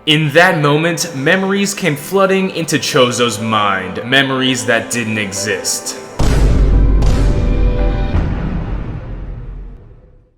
In that moment, memories came flooding into Choso's mind, memories that didn't exist.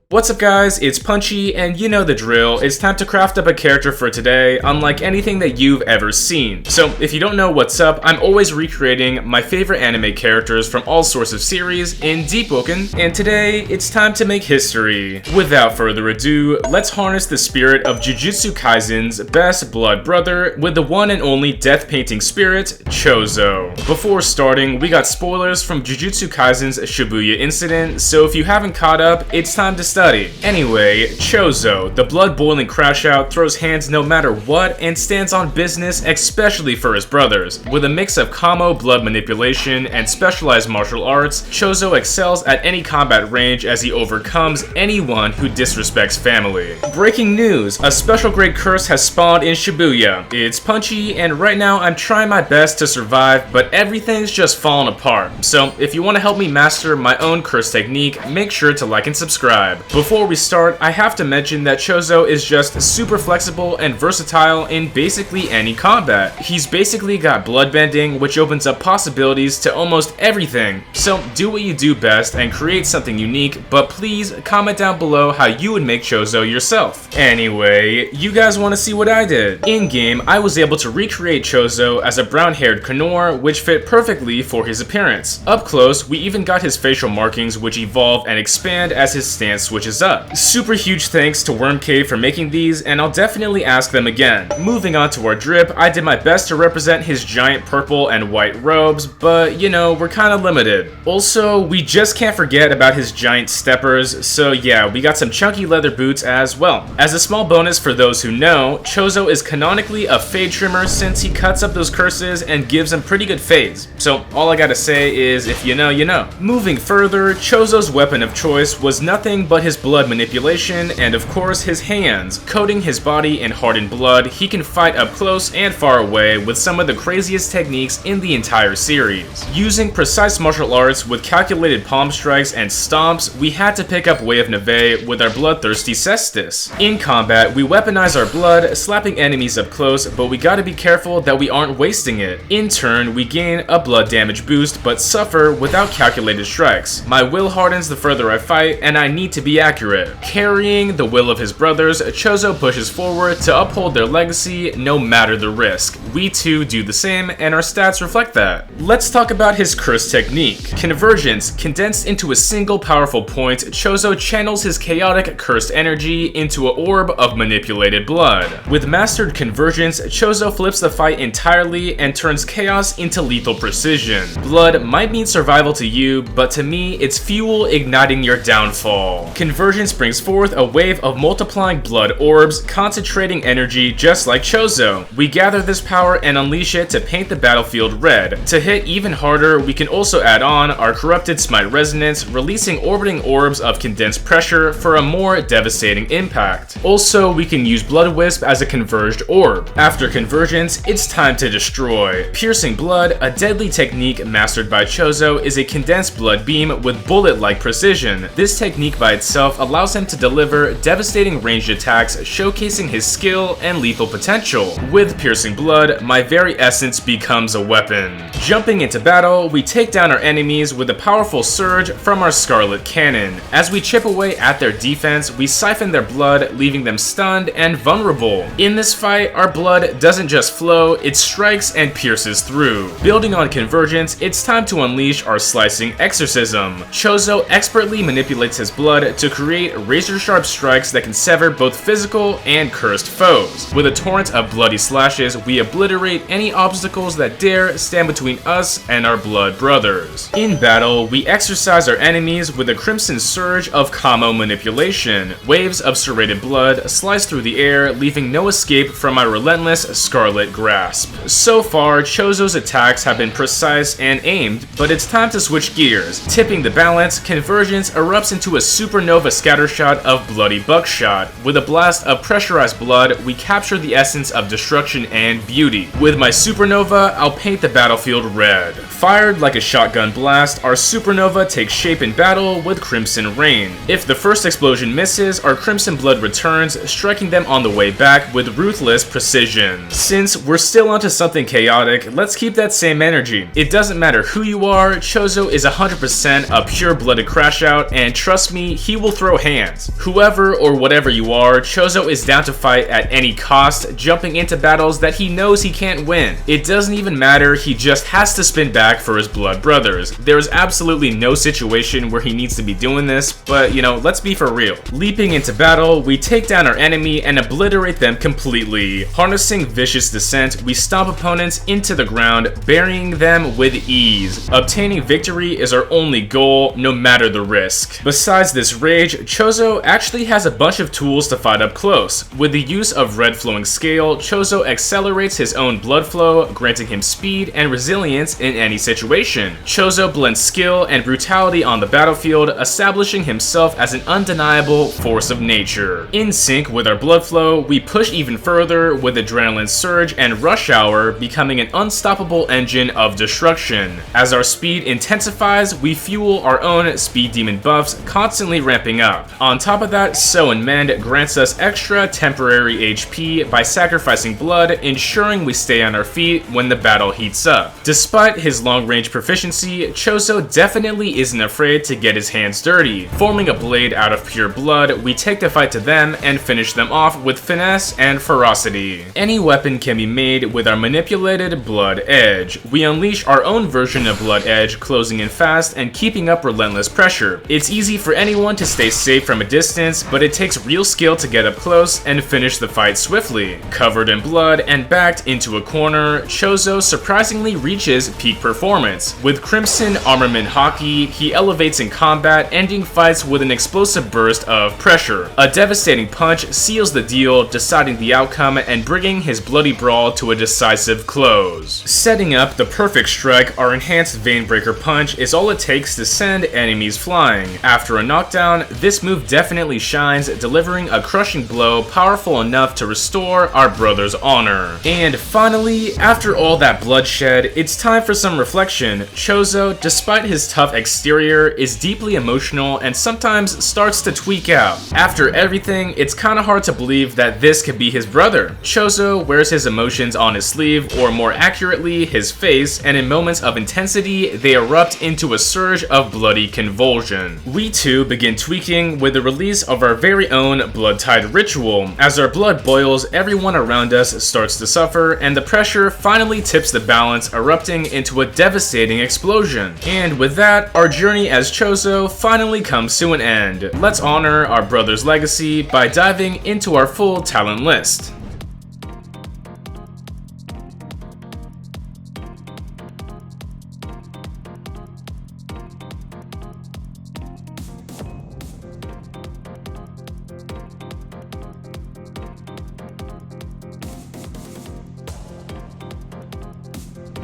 What's up guys, it's Punchy, and you know the drill. It's time to craft up a character for today, unlike anything that you've ever seen. So if you don't know what's up, I'm always recreating my favorite anime characters from all sorts of series in Deepwoken, and today it's time to make history. Without further ado, let's harness the spirit of Jujutsu Kaisen's best blood brother with the one and only death painting spirit, Choso. Before starting, we got spoilers from Jujutsu Kaisen's Shibuya incident, so if you haven't caught up, it's time to study. Anyway, Choso, the blood-boiling crash-out, throws hands no matter what and stands on business, especially for his brothers. With a mix of Kamo blood manipulation and specialized martial arts, Choso excels at any combat range as he overcomes anyone who disrespects family. Breaking news, a special grade curse has spawned in Shibuya. It's Punchy, and right now I'm trying my best to survive, but everything's just falling apart. So if you want to help me master my own curse technique, make sure to like and subscribe. Before we start, I have to mention that Choso is just super flexible and versatile in basically any combat. He's basically got bloodbending, which opens up possibilities to almost everything. So do what you do best and create something unique, but please comment down below how you would make Choso yourself. Anyway, you guys want to see what I did? In-game, I was able to recreate Choso as a brown-haired Knorr, which fit perfectly for his appearance. Up close, we even got his facial markings, which evolve and expand as his stance switches up. Super huge thanks to WORMCAVE for making these, and I'll definitely ask them again. Moving on to our drip, I did my best to represent his giant purple and white robes, but you know, we're kinda limited. Also, we just can't forget about his giant steppers, so yeah, we got some chunky leather boots as well. As a small bonus for those who know, Choso is canonically a fade trimmer since he cuts up those curses and gives them pretty good fades. So all I gotta say is, if you know, you know. Moving further, Choso's weapon of choice was nothing but his blood manipulation and of course his hands. Coating his body in hardened blood, he can fight up close and far away with some of the craziest techniques in the entire series. Using precise martial arts with calculated palm strikes and stomps, we had to pick up Way of Neve with our bloodthirsty cestus. In combat, we weaponize our blood, slapping enemies up close, but we gotta be careful that we aren't wasting it. In turn, we gain a blood damage boost but suffer without calculated strikes. My will hardens the further I fight, and I need to be accurate. Carrying the will of his brothers, Choso pushes forward to uphold their legacy no matter the risk. We too do the same, and our stats reflect that. Let's talk about his curse technique. Convergence. Condensed into a single powerful point, Choso channels his chaotic cursed energy into an orb of manipulated blood. With mastered convergence, Choso flips the fight entirely and turns chaos into lethal precision. Blood might mean survival to you, but to me, it's fuel igniting your downfall. Convergence brings forth a wave of multiplying blood orbs, concentrating energy just like Choso. We gather this power and unleash it to paint the battlefield red. To hit even harder, we can also add on our corrupted smite resonance, releasing orbiting orbs of condensed pressure for a more devastating impact. Also, we can use Blood Wisp as a converged orb. After convergence, it's time to destroy. Piercing blood, a deadly technique mastered by Choso, is a condensed blood beam with bullet-like precision. This technique by itself allows him to deliver devastating ranged attacks, showcasing his skill and lethal potential. With piercing blood, my very essence becomes a weapon. Jumping into battle, we take down our enemies with a powerful surge from our Scarlet Cannon. As we chip away at their defense, we siphon their blood, leaving them stunned and vulnerable. In this fight, our blood doesn't just flow, it strikes and pierces through. Building on convergence, it's time to unleash our slicing exorcism. Choso expertly manipulates his blood to create razor-sharp strikes that can sever both physical and cursed foes. With a torrent of bloody slashes, we obliterate any obstacles that dare stand between us and our blood brothers. In battle, we exorcise our enemies with a crimson surge of Kamo manipulation. Waves of serrated blood slice through the air, leaving no escape from my relentless scarlet grasp. So far, Choso's attacks have been precise and aimed, but it's time to switch gears. Tipping the balance, convergence erupts into a supernova supernova scattershot of bloody buckshot. With a blast of pressurized blood, we capture the essence of destruction and beauty. With my supernova, I'll paint the battlefield red. Fired like a shotgun blast, our supernova takes shape in battle with crimson rain. If the first explosion misses, our crimson blood returns, striking them on the way back with ruthless precision. Since we're still onto something chaotic, let's keep that same energy. It doesn't matter who you are, Choso is 100% a pure-blooded crash out, and trust me, he will throw hands. Whoever or whatever you are, Choso is down to fight at any cost, jumping into battles that he knows he can't win. It doesn't even matter, he just has to spin back for his blood brothers. There is absolutely no situation where he needs to be doing this, but you know, let's be for real. Leaping into battle, we take down our enemy and obliterate them completely. Harnessing vicious descent, we stomp opponents into the ground, burying them with ease. Obtaining victory is our only goal, no matter the risk. Besides this rage, Choso actually has a bunch of tools to fight up close. With the use of red flowing scale, Choso accelerates his own blood flow, granting him speed and resilience in any situation. Choso blends skill and brutality on the battlefield, establishing himself as an undeniable force of nature. In sync with our blood flow, we push even further with adrenaline surge and rush hour, becoming an unstoppable engine of destruction. As our speed intensifies, we fuel our own speed demon buffs, constantly ramping up. On top of that, Sow and Mend grants us extra temporary HP by sacrificing blood, ensuring we stay on our feet when the battle heats up. Despite his long-range proficiency, Choso definitely isn't afraid to get his hands dirty. Forming a blade out of pure blood, we take the fight to them and finish them off with finesse and ferocity. Any weapon can be made with our manipulated blood edge. We unleash our own version of blood edge, closing in fast and keeping up relentless pressure. It's easy for anyone to stay safe from a distance, but it takes real skill to get up close and finish the fight swiftly. Covered in blood and backed into a corner, Choso surprisingly reaches peak performance. With Crimson Armament Hockey, he elevates in combat, ending fights with an explosive burst of pressure. A devastating punch seals the deal, deciding the outcome and bringing his bloody brawl to a decisive close. Setting up the perfect strike, our enhanced Veinbreaker Punch is all it takes to send enemies flying. After a knockdown, this move definitely shines, delivering a crushing blow powerful enough to restore our brother's honor. And finally, after all that bloodshed, it's time for some reflection. Choso, despite his tough exterior, is deeply emotional and sometimes starts to tweak out. After everything, it's kinda hard to believe that this could be his brother. Choso wears his emotions on his sleeve, or more accurately, his face, and in moments of intensity, they erupt into a surge of bloody convulsion. We too begin tweaking with the release of our very own Blood Tide ritual. As our blood boils, everyone around us starts to suffer, and the pressure finally tips the balance, erupting into a devastating explosion. And with that, our journey as Choso finally comes to an end. Let's honor our brother's legacy by diving into our full talent list.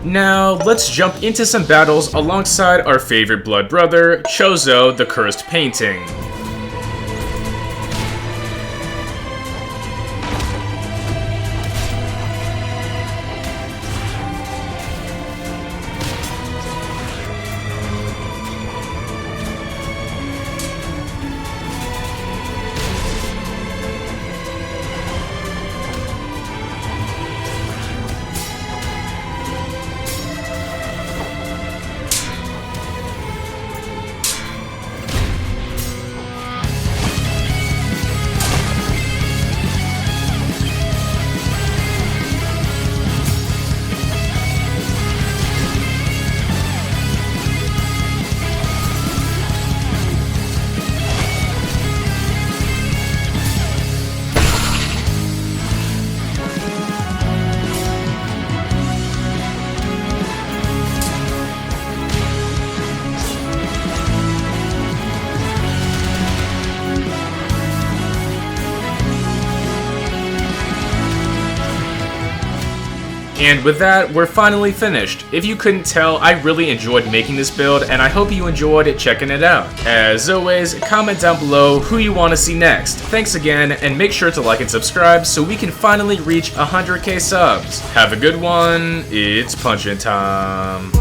Now, let's jump into some battles alongside our favorite blood brother, Choso the Cursed Painting. And with that, we're finally finished. If you couldn't tell, I really enjoyed making this build, and I hope you enjoyed checking it out. As always, comment down below who you want to see next. Thanks again, and make sure to like and subscribe so we can finally reach 100k subs. Have a good one. It's punchin' time.